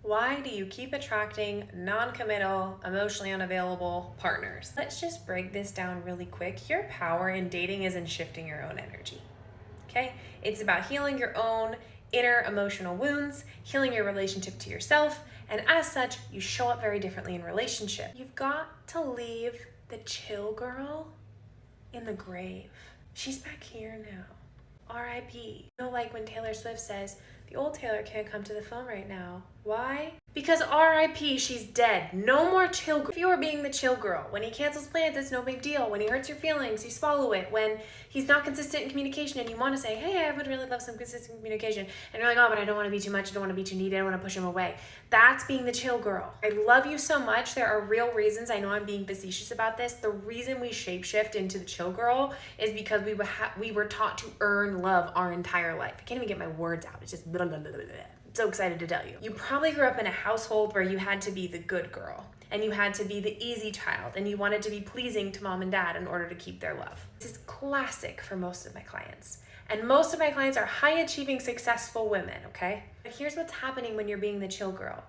Why do you keep attracting non-committal, emotionally unavailable partners? Let's just break this down really quick. Your power in dating is in shifting your own energy. Okay? It's about healing your own inner emotional wounds, healing your relationship to yourself, and as such, you show up very differently in relationship. You've got to leave the chill girl in the grave. She's back here now. R.I.P. You know, like when Taylor Swift says, the old Taylor can't come to the phone right now. Why? Because R.I.P. she's dead. No more chill girl. If you were being the chill girl, when he cancels plans, it's no big deal. When he hurts your feelings, you swallow it. When he's not consistent in communication and you want to say, hey, I would really love some consistent communication. And you're like, oh, but I don't want to be too much. I don't want to be too needy. I don't want to push him away. That's being the chill girl. I love you so much. There are real reasons. I know I'm being facetious about this. The reason we shapeshift into the chill girl is because we were taught to earn love our entire life. I can't even get my words out. It's just blah, blah, blah, blah, blah. So excited to tell you. You probably grew up in a household where you had to be the good girl and you had to be the easy child and you wanted to be pleasing to mom and dad in order to keep their love. This is classic for most of my clients. And most of my clients are high achieving, successful women, okay? But here's what's happening when you're being the chill girl.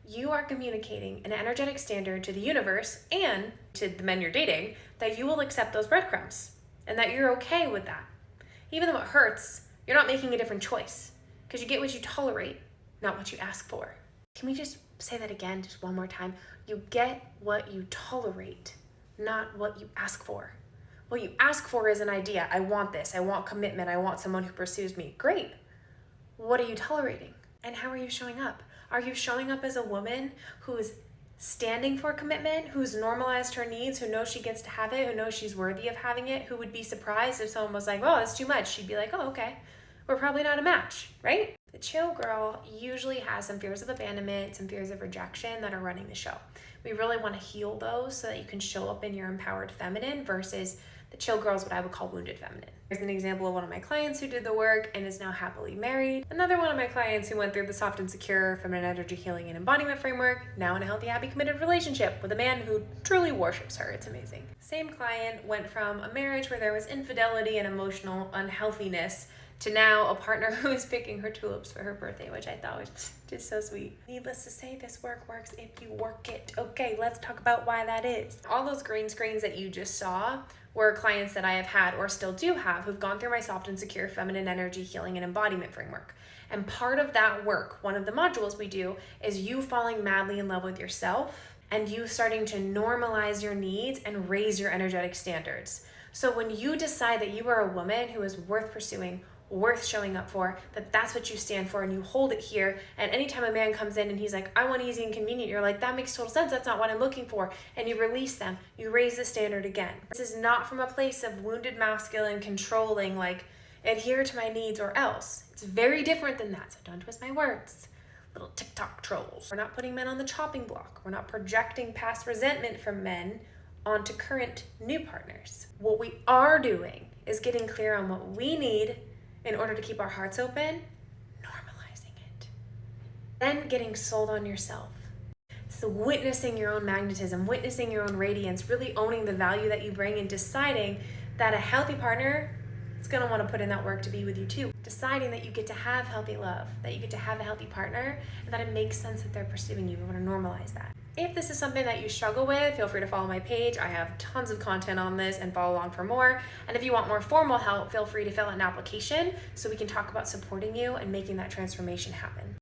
You are communicating an energetic standard to the universe and to the men you're dating that you will accept those breadcrumbs and that you're okay with that. Even though it hurts, you're not making a different choice because you get what you tolerate, not what you ask for. Can we just say that again, just one more time? You get what you tolerate, not what you ask for. What you ask for is an idea. I want this. I want commitment. I want someone who pursues me. Great. What are you tolerating? And how are you showing up? Are you showing up as a woman who's standing for commitment, who's normalized her needs, who knows she gets to have it, who knows she's worthy of having it, who would be surprised if someone was like, oh, that's too much. She'd be like, oh, okay. We're probably not a match, right? The chill girl usually has some fears of abandonment, some fears of rejection that are running the show. We really want to heal those so that you can show up in your empowered feminine versus the chill girl is what I would call wounded feminine. Here's an example of one of my clients who did the work and is now happily married. Another one of my clients who went through the soft and secure feminine energy healing and embodiment framework, now in a healthy, happy, committed relationship with a man who truly worships her. It's amazing. Same client went from a marriage where there was infidelity and emotional unhealthiness to now a partner who is picking her tulips for her birthday, which I thought was just so sweet. Needless to say, this work works if you work it. Okay, let's talk about why that is. All those green screens that you just saw were clients that I have had or still do have who've gone through my soft and secure feminine energy healing and embodiment framework. And part of that work, one of the modules we do, is you falling madly in love with yourself and you starting to normalize your needs and raise your energetic standards. So when you decide that you are a woman who is worth pursuing, worth showing up for, that's what you stand for and you hold it here, and anytime a man comes in and he's like, I want easy and convenient, you're like, that makes total sense, that's not what I'm looking for, and you release them, you raise the standard again. This is not from a place of wounded masculine controlling, like adhere to my needs or else. It's very different than that, so don't twist my words. Little TikTok trolls. We're not putting men on the chopping block. We're not projecting past resentment from men onto current new partners. What we are doing is getting clear on what we need in order to keep our hearts open, normalizing it. Then getting sold on yourself. So witnessing your own magnetism, witnessing your own radiance, really owning the value that you bring and deciding that a healthy partner is gonna wanna put in that work to be with you too. Deciding that you get to have healthy love, that you get to have a healthy partner, and that it makes sense that they're pursuing you. We wanna normalize that. If this is something that you struggle with, feel free to follow my page. I have tons of content on this and follow along for more. And if you want more formal help, feel free to fill out an application so we can talk about supporting you and making that transformation happen.